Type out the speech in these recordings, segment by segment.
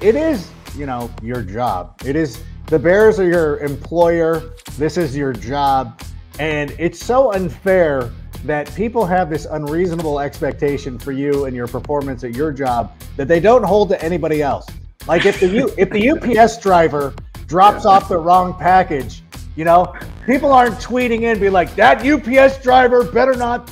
it is, your job. It is, the Bears are your employer. This is your job. And it's so unfair that people have this unreasonable expectation for you and your performance at your job that they don't hold to anybody else. Like if the UPS driver drops off the wrong package, people aren't tweeting in, be like, that UPS driver better not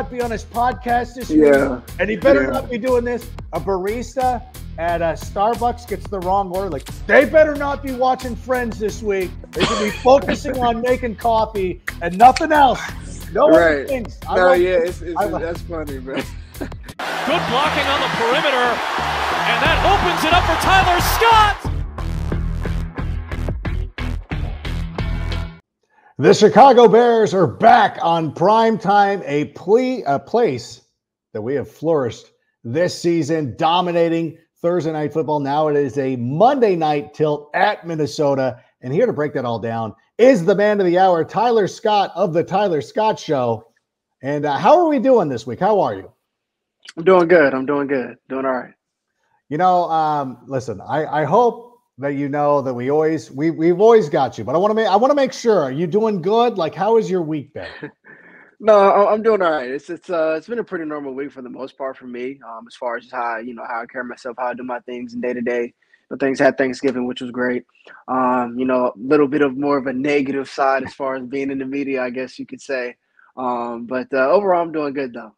be on his podcast this week, and he better not be doing this. A barista at Starbucks gets the wrong order, like, they better not be watching Friends this week. They should be focusing on making coffee and nothing else. No one thinks. That's funny, man. Good blocking on the perimeter, and that opens it up for Tyler Scott. The Chicago Bears are back on prime time, a place that we have flourished this season, dominating Thursday Night Football. Now it is a Monday night tilt at Minnesota, and here to break that all down is the man of the hour, Tyler Scott of the Tyler Scott Show. And how are we doing this week? How are you? I'm doing good. Doing all right. Listen, I hope that that we've always got you, but I want to make sure. Are you doing good? Like, how has your week been? No, I'm doing all right. It's been a pretty normal week for the most part for me. As far as how I carry myself, how I do my things day to day. But things had Thanksgiving, which was great. A little bit of more of a negative side as far as being in the media, I guess you could say. But overall, I'm doing good though.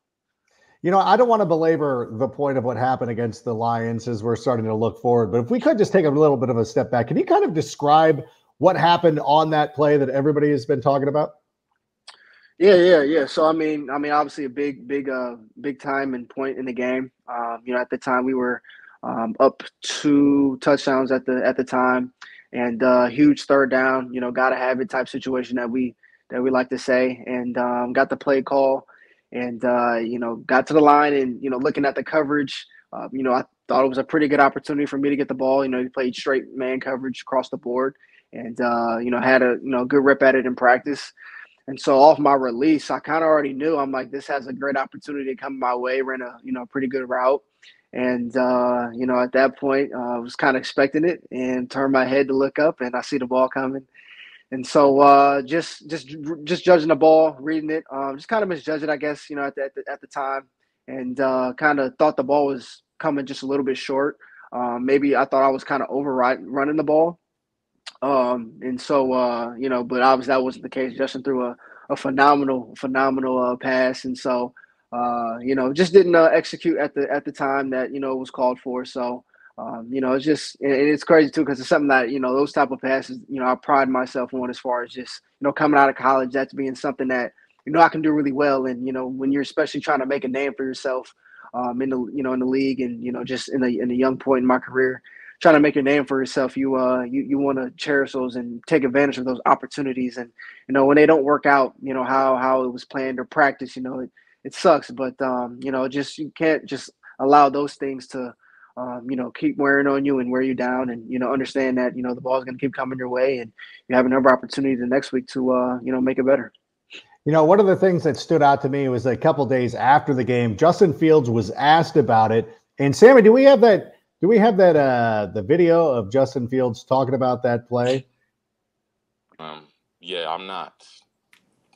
I don't want to belabor the point of what happened against the Lions as we're starting to look forward, but if we could just take a little bit of a step back, can you kind of describe what happened on that play that everybody has been talking about? Yeah. So I mean, obviously a big time and point in the game. At the time we were up 2 touchdowns at the time, and huge third down. Gotta have it type situation that we like to say, and got the play call, and got to the line, and looking at the coverage, I thought it was a pretty good opportunity for me to get the ball. He played straight man coverage across the board, and had a good rip at it in practice. And so off my release, I kind of already knew. I'm like, this has a great opportunity to come my way. Ran a pretty good route. And, at that point, I was kind of expecting it and turned my head to look up, and I see the ball coming. And so just judging the ball, reading it, just kind of misjudged it, I guess, at the time, and kind of thought the ball was coming just a little bit short. Maybe I thought I was kind of running the ball. And so, but obviously that wasn't the case. Justin threw a phenomenal pass. And so, just didn't execute at the time that, was called for. So, it's just, and it's crazy too, because it's something that, those type of passes, I pride myself on as far as just, coming out of college, that's being something that, I can do really well. And, when you're especially trying to make a name for yourself, in the league, and, just in a young point in my career, trying to make a name for yourself, you want to cherish those and take advantage of those opportunities. And, when they don't work out, how it was planned or practiced, it sucks. But, just you can't just allow those things to, keep wearing on you and wear you down, and, understand that, the ball's going to keep coming your way, and you have another opportunity the next week to, make it better. One of the things that stood out to me was a couple days after the game, Justin Fields was asked about it. And Sammy, do we have that the video of Justin Fields talking about that play? Yeah, I'm not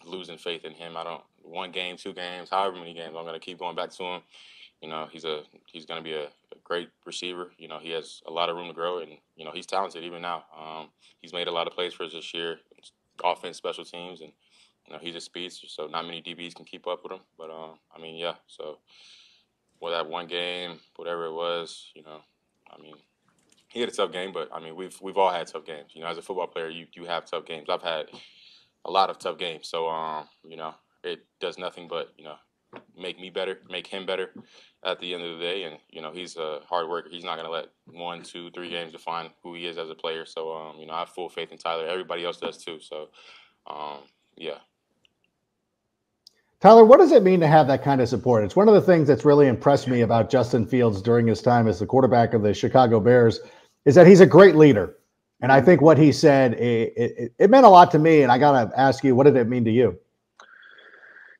losing faith in him. I don't, 1 game, 2 games, however many games, I'm going to keep going back to him. He's going to be a great receiver. He has a lot of room to grow, and, he's talented even now. He's made a lot of plays for us this year, offense, special teams, and, he's a speedster, so not many DBs can keep up with him. But, so with that 1 game, whatever it was, he had a tough game, but, we've all had tough games. As a football player, you have tough games. I've had a lot of tough games. So, it does nothing but, make me better, make him better at the end of the day. And, he's a hard worker. He's not going to let 1, 2, 3 games define who he is as a player. So, I have full faith in Tyler. Everybody else does too. So, yeah. Tyler, what does it mean to have that kind of support? It's one of the things that's really impressed me about Justin Fields during his time as the quarterback of the Chicago Bears is that he's a great leader. And I think what he said, it meant a lot to me. And I got to ask you, what did it mean to you?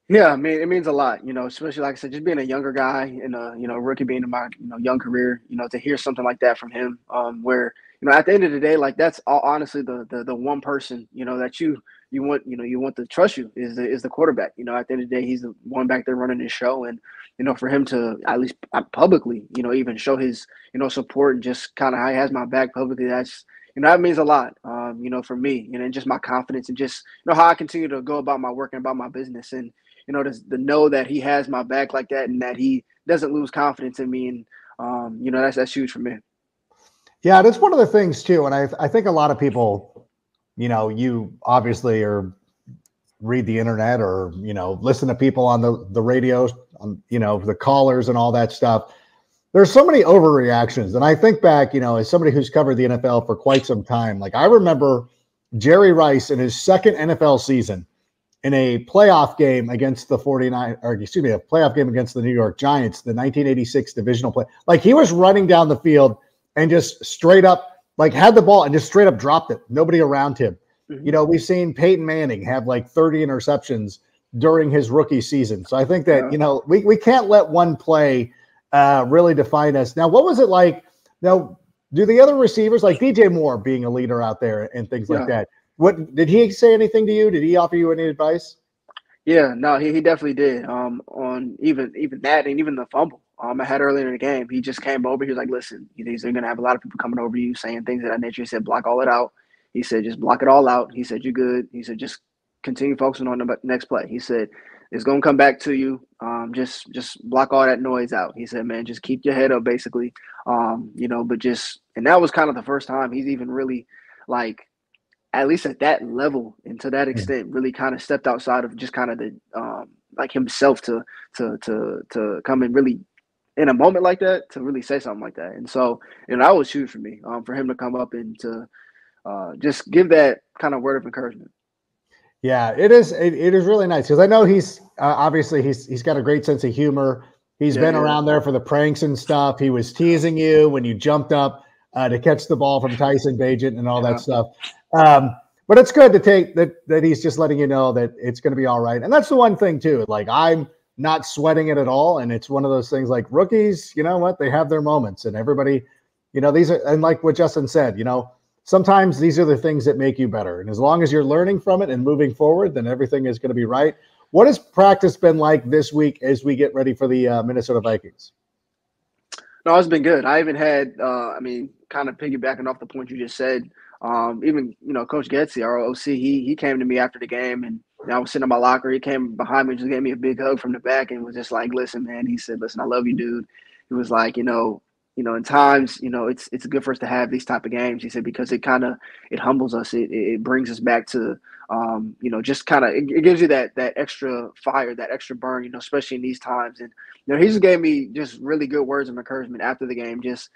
Yeah, I mean, it means a lot, especially like I said, just being a younger guy and rookie being in my young career, to hear something like that from him, where at the end of the day, like that's all, honestly the one person that you want to trust you is the quarterback. At the end of the day, he's the one back there running his show, and for him to at least publicly, even show his support and just kind of how he has my back publicly, that's that means a lot, for me, and just my confidence and just how I continue to go about my work and about my business and to know that he has my back like that and that he doesn't lose confidence in me. And, that's huge for me. Yeah, that's one of the things too. And I think a lot of people, you obviously read the internet or, listen to people on the radio, on, the callers and all that stuff. There's so many overreactions. And I think back, as somebody who's covered the NFL for quite some time, like I remember Jerry Rice in his second NFL season, in a playoff game against the a playoff game against the New York Giants, the 1986 divisional play. Like he was running down the field and just straight up, like had the ball and just straight up dropped it. Nobody around him. Mm-hmm. We've seen Peyton Manning have like 30 interceptions during his rookie season. So I think that, we can't let one play really define us. Now, what was it like? Now, do the other receivers, like DJ Moore being a leader out there and things like that, what did he say anything to you? Did he offer you any advice? Yeah, no, he definitely did. On even that and even the fumble I had earlier in the game, he just came over. He was like, "Listen, they're gonna have a lot of people coming over you saying things of that nature." He said, "Block all it out." He said, "Just block it all out." He said, "You're good." He said, "Just continue focusing on the next play." He said, "It's gonna come back to you. Just block all that noise out." He said, "Man, just keep your head up, basically." But just and that was kind of the first time he's even really like, at least at that level and to that extent, really kind of stepped outside of just kind of the like himself to come and really in a moment like that to really say something like that. And so, that was huge for me, for him to come up and to just give that kind of word of encouragement. Yeah, it is. It is really nice because I know he's obviously he's got a great sense of humor. He's been around there for the pranks and stuff. He was teasing you when you jumped up to catch the ball from Tyson Bagent and all that stuff. But it's good to take that he's just letting you know that it's going to be all right. And that's the one thing too. Like I'm not sweating it at all. And it's one of those things like rookies, you know what, they have their moments and everybody, these are, and like what Justin said, sometimes these are the things that make you better. And as long as you're learning from it and moving forward, then everything is going to be right. What has practice been like this week as we get ready for the Minnesota Vikings? No, it's been good. I even had, kind of piggybacking off the point you just said, even, Coach Getsy, our OC, he came to me after the game and I was sitting in my locker. He came behind me and just gave me a big hug from the back and was just like, "Listen, man," he said, "Listen, I love you, dude." He was like, in times, it's good for us to have these type of games. He said, because it humbles us. It brings us back to, just kind of, it gives you that extra fire, that extra burn, especially in these times. And, he just gave me just really good words of encouragement after the game. Just,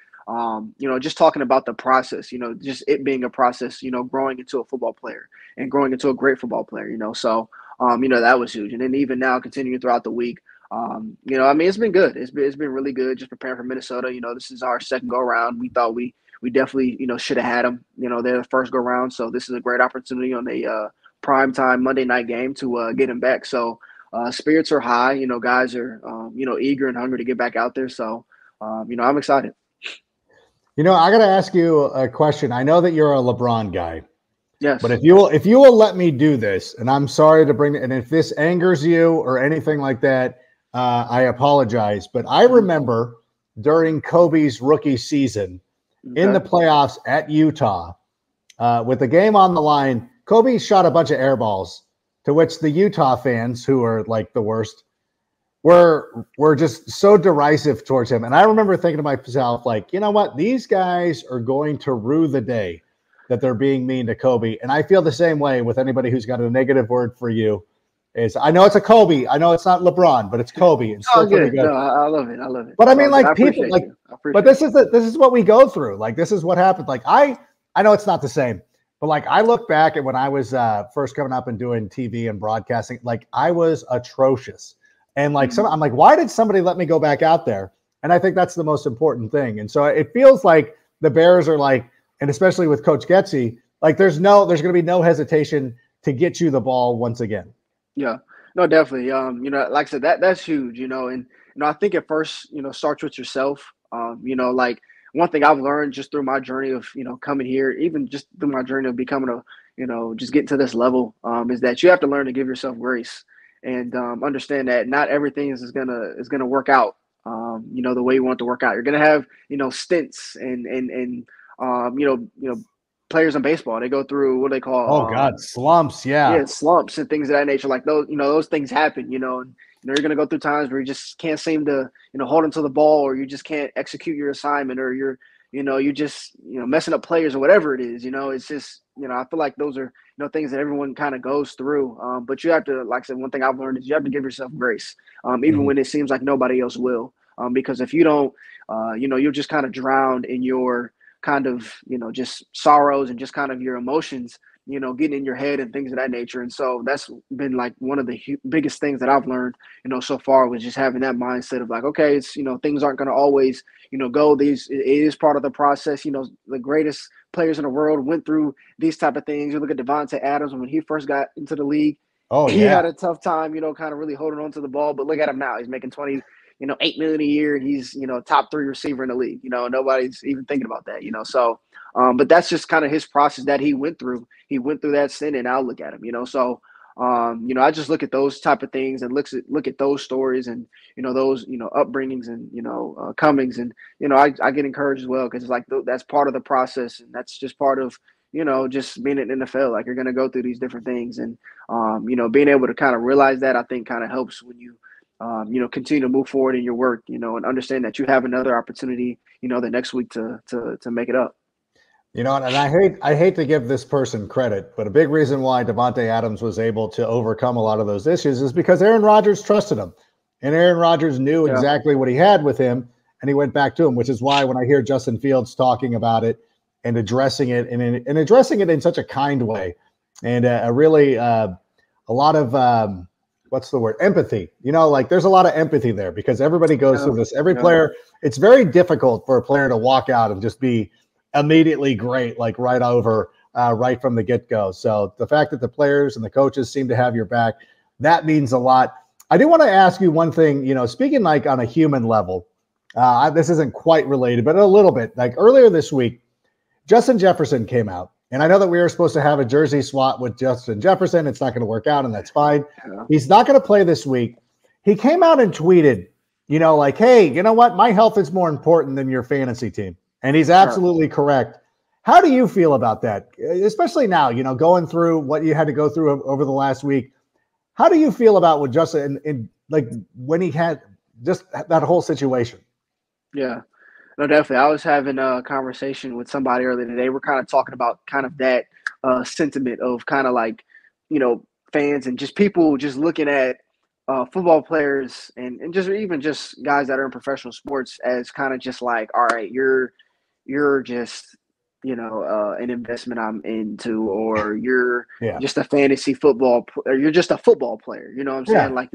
just talking about the process, just it being a process, growing into a football player and growing into a great football player, so, that was huge. And then even now continuing throughout the week, it's been good. It's been really good just preparing for Minnesota. This is our second go around. We thought we definitely, should have had them, they're the first go round. So this is a great opportunity on a primetime Monday night game to get them back. So spirits are high, guys are, eager and hungry to get back out there. So, I'm excited. I got to ask you a question. I know that you're a LeBron guy. Yes. But if you will let me do this, and I'm sorry to bring it, and if this angers you or anything like that, I apologize. But I remember during Kobe's rookie season in the playoffs at Utah, with the game on the line, Kobe shot a bunch of air balls, to which the Utah fans, who are like the worst, were just so derisive towards him. And I remember thinking to myself, like, you know what? These guys are going to rue the day that they're being mean to Kobe. And I feel the same way with anybody who's got a negative word for you. I know it's a Kobe. I know it's not LeBron, but it's Kobe. It's still pretty good. No, I love it. I love it. But I mean, like people, like, but this is what we go through. Like, this is what happened. Like, I know it's not the same, but like, I look back at when I was first coming up and doing TV and broadcasting, like I was atrocious. And like, I'm like, why did somebody let me go back out there? And I think that's the most important thing. And so it feels like the Bears are like, and especially with Coach Getsy, like there's going to be no hesitation to get you the ball once again. Yeah. No, definitely. Like I said, that's huge, and I think at first, starts with yourself. Like one thing I've learned just through my journey of, coming here, even just through my journey of becoming just getting to this level, is that you have to learn to give yourself grace and understand that not everything is gonna work out, the way you want it to work out. You're gonna have, stints and players in baseball, they go through what they Oh call God, slumps. Yeah. yeah, slumps and things of that nature. Like those things happen, and you're gonna go through times where you just can't seem to, hold onto the ball, or you just can't execute your assignment, or you're just, messing up players or whatever it is. It's just, I feel like those are, things that everyone kind of goes through. But you have to, like I said, one thing I've learned is you have to give yourself grace, even Mhm. when it seems like nobody else will. Because if you don't, you'll just kind of drown in your kind of, just sorrows and just kind of your emotions, getting in your head and things of that nature. And so that's been like one of the biggest things that I've learned, so far, was just having that mindset of like, okay, it's, things aren't going to always, go it is part of the process. The greatest players in the world went through these type of things. You look at Devontae Adams when he first got into the league, Oh he yeah. had a tough time, kind of really holding on to the ball, but look at him now. He's making 8 million a year. And he's, top 3 receiver in the league, nobody's even thinking about that, so, but that's just kind of his process that he went through. He went through that sin, and I'll look at him, so, I just look at those type of things and look at those stories and, those, upbringings and, comings. And, I get encouraged as well, because it's like that's part of the process. And that's just part of, just being in the NFL. Like, you're going to go through these different things. And, being able to kind of realize that, I think, kind of helps when you, continue to move forward in your work, and understand that you have another opportunity, the next week to make it up. And I hate to give this person credit, but a big reason why Devontae Adams was able to overcome a lot of those issues is because Aaron Rodgers trusted him, and Aaron Rodgers knew Yeah. exactly what he had with him, and he went back to him. Which is why when I hear Justin Fields talking about it and addressing it and addressing it in such a kind way, and a really a lot of what's the word, empathy. Like there's a lot of empathy there because everybody goes through this. Every player, it's very difficult for a player to walk out and just be immediately great, like right from the get-go. So the fact that the players and the coaches seem to have your back, that means a lot. I do want to ask you one thing, speaking like on a human level, this isn't quite related, but a little bit. Like earlier this week, Justin Jefferson came out, and I know that we were supposed to have a jersey swap with Justin Jefferson. It's not going to work out, and that's fine. Yeah. He's not going to play this week. He came out and tweeted, like, hey, you know what? My health is more important than your fantasy team. And he's absolutely correct. How do you feel about that? Especially now, going through what you had to go through over the last week. How do you feel about what Justin, and like when he had just that whole situation? Yeah, no, definitely. I was having a conversation with somebody earlier today. We're kind of talking about kind of that sentiment of kind of like, fans and just people just looking at football players and just even just guys that are in professional sports as kind of just like, all right, you're just, an investment I'm into, or you're just a fantasy football, or you're just a football player. You know what I'm saying? Like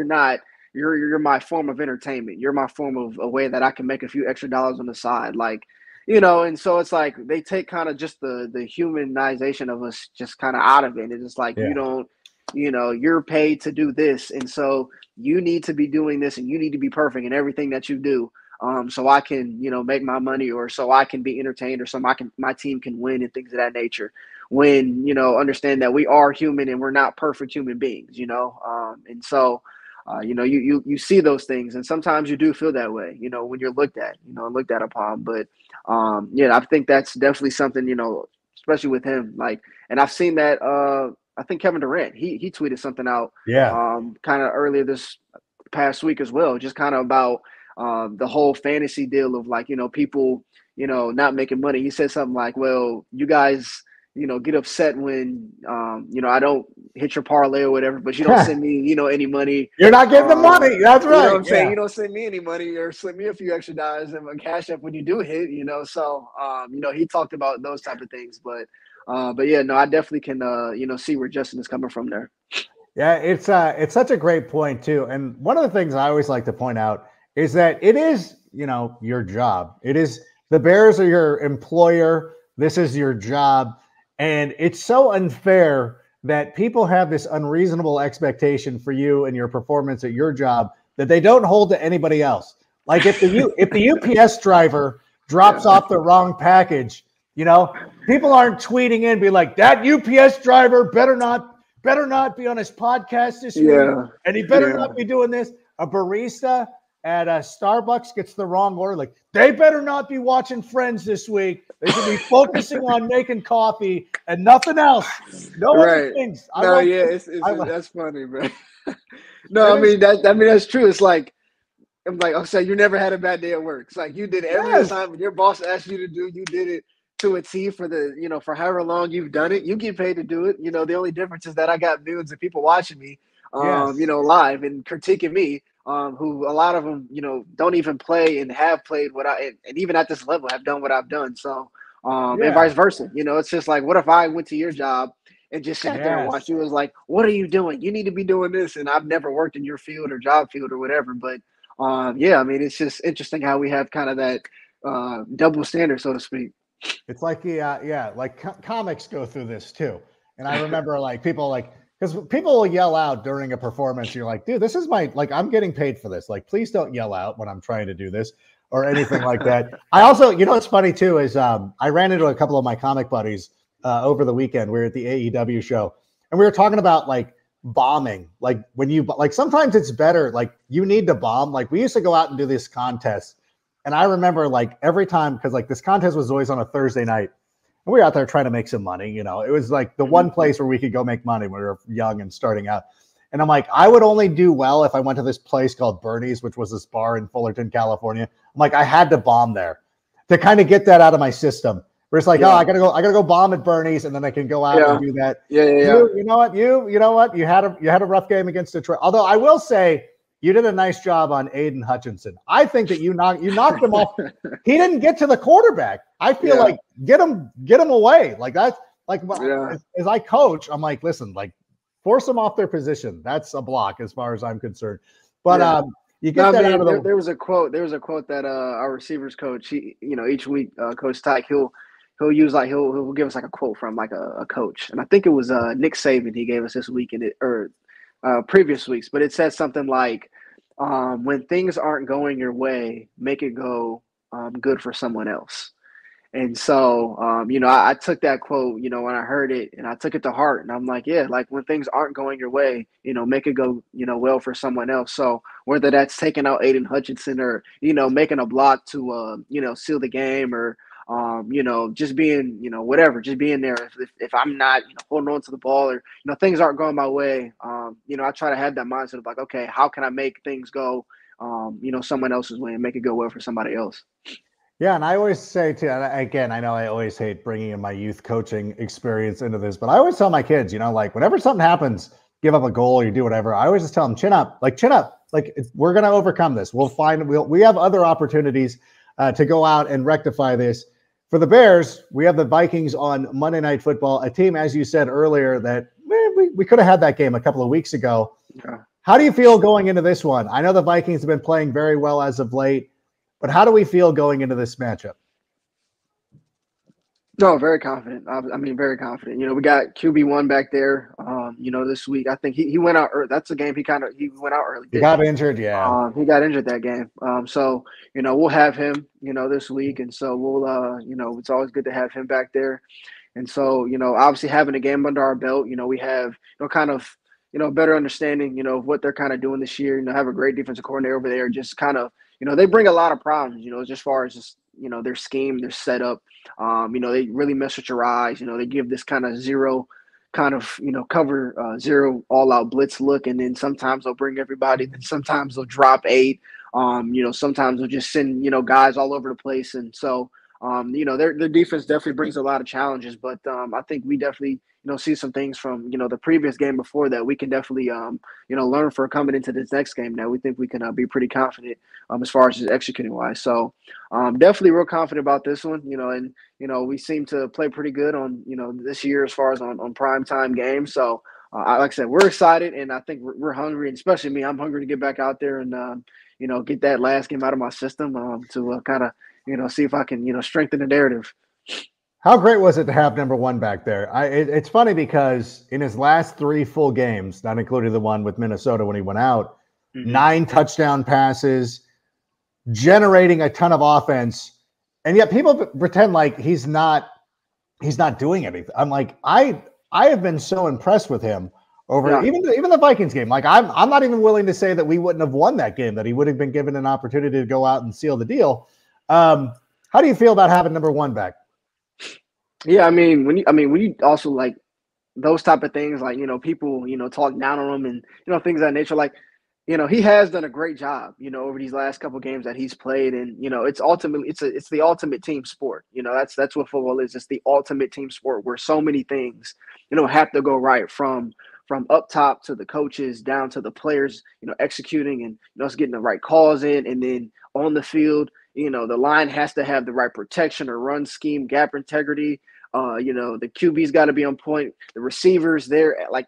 you're my form of entertainment. You're my form of a way that I can make a few extra dollars on the side. Like, and so it's like they take kind of just the humanization of us just kind of out of it. And it's like, you don't, you're paid to do this. And so you need to be doing this, and you need to be perfect in everything that you do. So I can, make my money, or so I can be entertained, or so my team can win, and things of that nature. When, understand that we are human and we're not perfect human beings, and so, you see those things, and sometimes you do feel that way, when you're looked at upon. But, I think that's definitely something, especially with him, like, and I've seen that, I think Kevin Durant, he tweeted something out, kind of earlier this past week as well, just kind of about, the whole fantasy deal of like, people, not making money. He said something like, well, you guys, get upset when, I don't hit your parlay or whatever, but you don't send me, any money. You're not getting the money. That's right. You know what I'm saying? You don't send me any money, or send me a few extra dollars in my cash app when you do hit, So, he talked about those type of things, but yeah, no, I definitely can, see where Justin is coming from there. Yeah, it's such a great point too. And one of the things I always like to point out is that it is, your job. It is, the Bears are your employer. This is your job. And it's so unfair that people have this unreasonable expectation for you and your performance at your job that they don't hold to anybody else. Like if the UPS driver drops off the wrong package, people aren't tweeting in, be like, that UPS driver better not be on his podcast this week, and he better not be doing this. A barista at a Starbucks gets the wrong order. Like, they better not be watching Friends this week. They should be focusing on making coffee and nothing else. No other things. That's funny, man. No, I mean that's true. It's like, I'm like, I'll say you never had a bad day at work. It's like you did every assignment your boss asked you to do. You did it to a T for for however long you've done it. You get paid to do it. The only difference is that I got millions of people watching me, live and critiquing me. Who a lot of them, don't even play and have played and even at this level have done what I've done. So, and vice versa. It's just like, what if I went to your job and just sat there and watched you? It was like, what are you doing? You need to be doing this. And I've never worked in your field or job field or whatever. But I mean, it's just interesting how we have kind of that double standard, so to speak. It's like, comics go through this too. And I remember because people will yell out during a performance. You're like, dude, this is I'm getting paid for this. Like, please don't yell out when I'm trying to do this or anything like that. I also, what's funny too is I ran into a couple of my comic buddies over the weekend. We were at the AEW show and we were talking about bombing. Like when you, sometimes it's better, you need to bomb. Like we used to go out and do this contest. And I remember every time, because this contest was always on a Thursday night. And we were out there trying to make some money. It was the one place where we could go make money when we were young and starting out. And I'm like, I would only do well if I went to this place called Bernie's, which was this bar in Fullerton, California. I'm like, I had to bomb there to kind of get that out of my system. Where it's like, oh, I gotta go bomb at Bernie's, and then I can go out and do that. You know what? You had a rough game against Detroit. Although I will say, you did a nice job on Aiden Hutchinson. I think that you knocked him off. He didn't get to the quarterback. I feel like get him away. That's as I coach, I'm like, listen, force them off their position. That's a block as far as I'm concerned. But you get that out of the. There was a quote that our receivers coach, each week, Coach Tyke, he'll use he'll give us a quote from a coach, and I think it was Nick Saban he gave us this week or previous weeks, but it says something like, when things aren't going your way, make it go good for someone else. And so, I took that quote, when I heard it, and I took it to heart, and I'm like, when things aren't going your way, make it go, well for someone else. So whether that's taking out Aiden Hutchinson or, making a block to, seal the game or, just being, whatever, just being there. If I'm not, holding on to the ball or, things aren't going my way, I try to have that mindset of okay, how can I make things go, someone else's way and make it go well for somebody else? Yeah, and I always say too, again, I know I always hate bringing in my youth coaching experience into this, but I always tell my kids, whenever something happens, give up a goal or you do whatever, I always just tell them, chin up. We're going to overcome this. We have other opportunities to go out and rectify this. For the Bears, we have the Vikings on Monday Night Football, a team, as you said earlier, that we could have had that game a couple of weeks ago. Yeah. How do you feel going into this one? I know the Vikings have been playing very well as of late, but how do we feel going into this matchup? No, very confident. Very confident. We got QB1 back there. This week I think he went out. That's a game he went out early. He got injured. Yeah, he got injured that game. So we'll have him. This week, and so we'll. It's always good to have him back there. And so obviously having a game under our belt, we have kind of better understanding of what they're kind of doing this year. Have a great defensive coordinator over there. Just kind of they bring a lot of problems. As far as just their scheme, their setup. They really mess with your eyes. They give this kind of zero cover zero all out blitz look. And then sometimes they'll bring everybody. Then sometimes they'll drop 8. Sometimes they'll just send, guys all over the place. And so, their defense definitely brings a lot of challenges, but I think we definitely, see some things from, the previous game before that we can definitely, learn for coming into this next game. Now we think we can be pretty confident as far as just executing wise. So definitely real confident about this one, and, we seem to play pretty good on, this year as far as on primetime games. So like I said, we're excited, and I think we're hungry, and especially me, I'm hungry to get back out there and, get that last game out of my system to kind of, see if I can, strengthen the narrative. How great was it to have number one back there? It's funny because in his last 3 full games, not including the one with Minnesota when he went out, 9 touchdown passes, generating a ton of offense, and yet people pretend like he's not doing anything. I'm like, I have been so impressed with him over even the Vikings game. Like I'm not even willing to say that we wouldn't have won that game, that he would have been given an opportunity to go out and seal the deal. How do you feel about having number one back? Yeah, when you also like those type of things, like, people, talk down on him and, things of that nature, like, he has done a great job, over these last couple games that he's played. And, it's ultimately, it's the ultimate team sport. That's what football is. It's the ultimate team sport where so many things, have to go right from up top to the coaches down to the players, executing and us getting the right calls in. And then on the field, the line has to have the right protection or run scheme, gap integrity. The QB's got to be on point. The receivers, they're like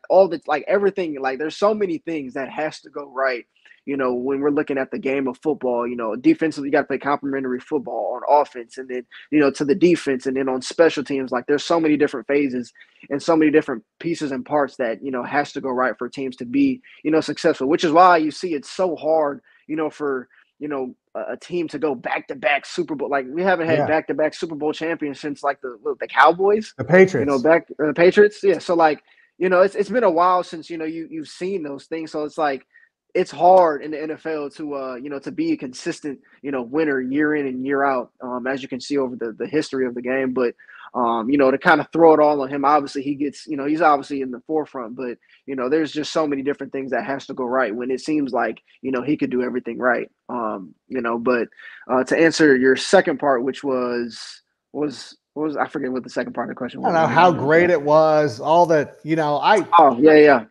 everything. Like there's so many things that has to go right. When we're looking at the game of football, defensively, you got to play complementary football on offense, and then, to the defense, and then on special teams. Like there's so many different phases and so many different pieces and parts that, has to go right for teams to be, successful, which is why you see it's so hard, for, a team to go back-to-back Super Bowl. Like we haven't had back-to-back Super Bowl champions since like the Cowboys, the Patriots, the Patriots. Yeah. So like, it's been a while since, you've seen those things. So it's like, it's hard in the NFL to, to be a consistent, winner year in and year out, as you can see over the history of the game. But, to kind of throw it all on him, obviously he gets, he's obviously in the forefront, but, there's just so many different things that has to go right when it seems like, he could do everything right. But to answer your second part, which was I forget what the second part of the question was. I don't know how great it was, all that, Oh, yeah.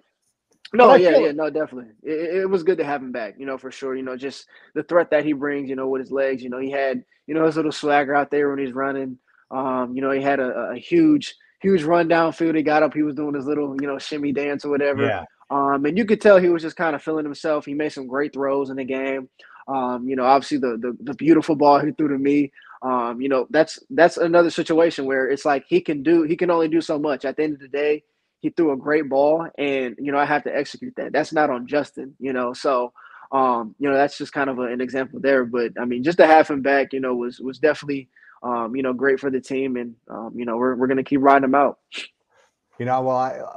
No, no, definitely. It was good to have him back, for sure. Just the threat that he brings, with his legs. He had, his little swagger out there when he's running. He had a huge run downfield. He got up, he was doing his little, shimmy dance or whatever. Yeah. And you could tell he was just kind of feeling himself. He made some great throws in the game. Obviously the beautiful ball he threw to me. That's another situation where it's like he can only do so much. At the end of the day, he threw a great ball, and, I have to execute that. That's not on Justin, So, that's just kind of an example there. But, just to have him back, was definitely, great for the team. And, we're going to keep riding him out.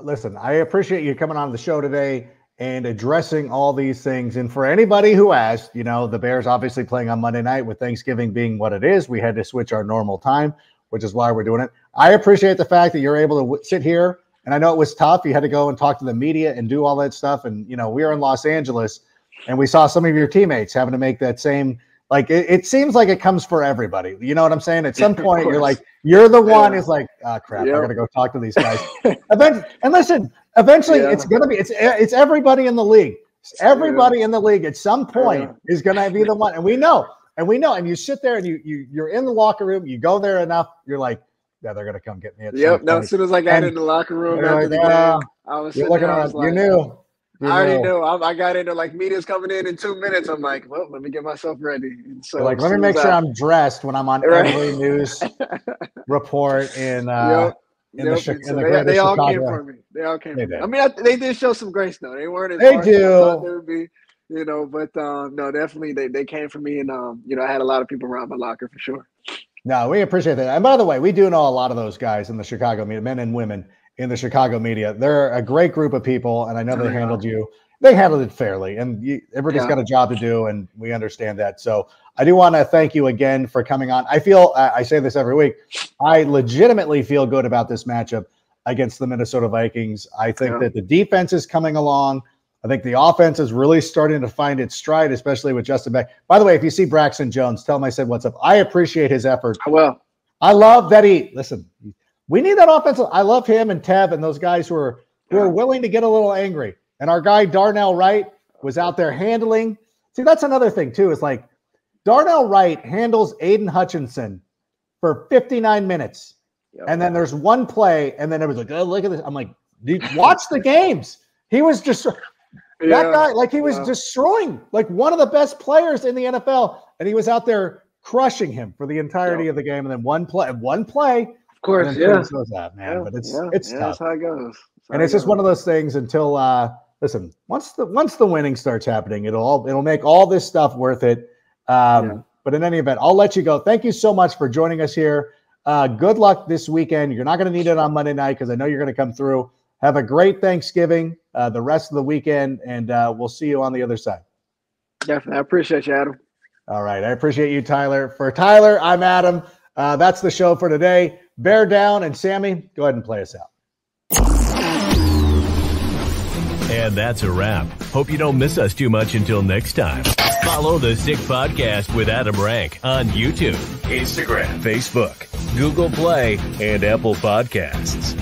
Listen, I appreciate you coming on the show today and addressing all these things. And for anybody who asked, the Bears obviously playing on Monday night with Thanksgiving being what it is. We had to switch our normal time, which is why we're doing it. I appreciate the fact that you're able to sit here. And I know it was tough. You had to go and talk to the media and do all that stuff. And, we were in Los Angeles, and we saw some of your teammates having to make that same, like, it seems like it comes for everybody. You know what I'm saying? At some point, you're like, you're the one who's like, oh, crap, I got to go talk to these guys. And listen, eventually it's going to be, it's everybody in the league. Everybody in the league at some point is going to be the one. And we know, and you sit there and you're in the locker room, you go there enough, you're like, yeah, they're gonna come get me. No, as soon as I got in the locker room after the game, I was sitting there. I was like, you knew. I already knew. I got into like media's coming in 2 minutes. I'm like, well, let me get myself ready. And so let me make sure I'm dressed when I'm on every news report in the greater they all Chicago. came for me. They all came for me. I mean, they did show some grace though. They weren't as they hard do. as I thought they would be. But no, definitely they came for me, and I had a lot of people around my locker for sure. No, we appreciate that. And by the way, we do know a lot of those guys in the Chicago media, men and women in the Chicago media. They're a great group of people, and I know they handled you. They handled it fairly, and everybody's got a job to do, and we understand that. So I do want to thank you again for coming on. I feel, I say this every week, I legitimately feel good about this matchup against the Minnesota Vikings. I think that the defense is coming along. I think the offense is really starting to find its stride, especially with Justin Beck. By the way, if you see Braxton Jones, tell him I said what's up. I appreciate his effort. I will. I love that we need that offensive. I love him and Tev and those guys who are willing to get a little angry. And our guy Darnell Wright was out there handling. See, that's another thing too. Is like Darnell Wright handles Aiden Hutchinson for 59 minutes. And then there's one play, and then it was like, oh, look at this. I'm like, dude, watch the games. He was just that guy, like he was destroying like one of the best players in the NFL, and he was out there crushing him for the entirety of the game. And then one play, Of course, and yeah. shows that, man. Yeah, but it's yeah, tough. that's how it goes. And it's just one of those things until listen, once the winning starts happening, it'll make all this stuff worth it. But in any event, I'll let you go. Thank you so much for joining us here. Good luck this weekend. You're not going to need it on Monday night because I know you're going to come through. Have a great Thanksgiving, the rest of the weekend, and we'll see you on the other side. Definitely. I appreciate you, Adam. All right. I appreciate you, Tyler. For Tyler, I'm Adam. That's the show for today. Bear down, and Sammy, go ahead and play us out. And that's a wrap. Hope you don't miss us too much until next time. Follow the Sick Podcast with Adam Rank on YouTube, Instagram, Facebook, Google Play, and Apple Podcasts.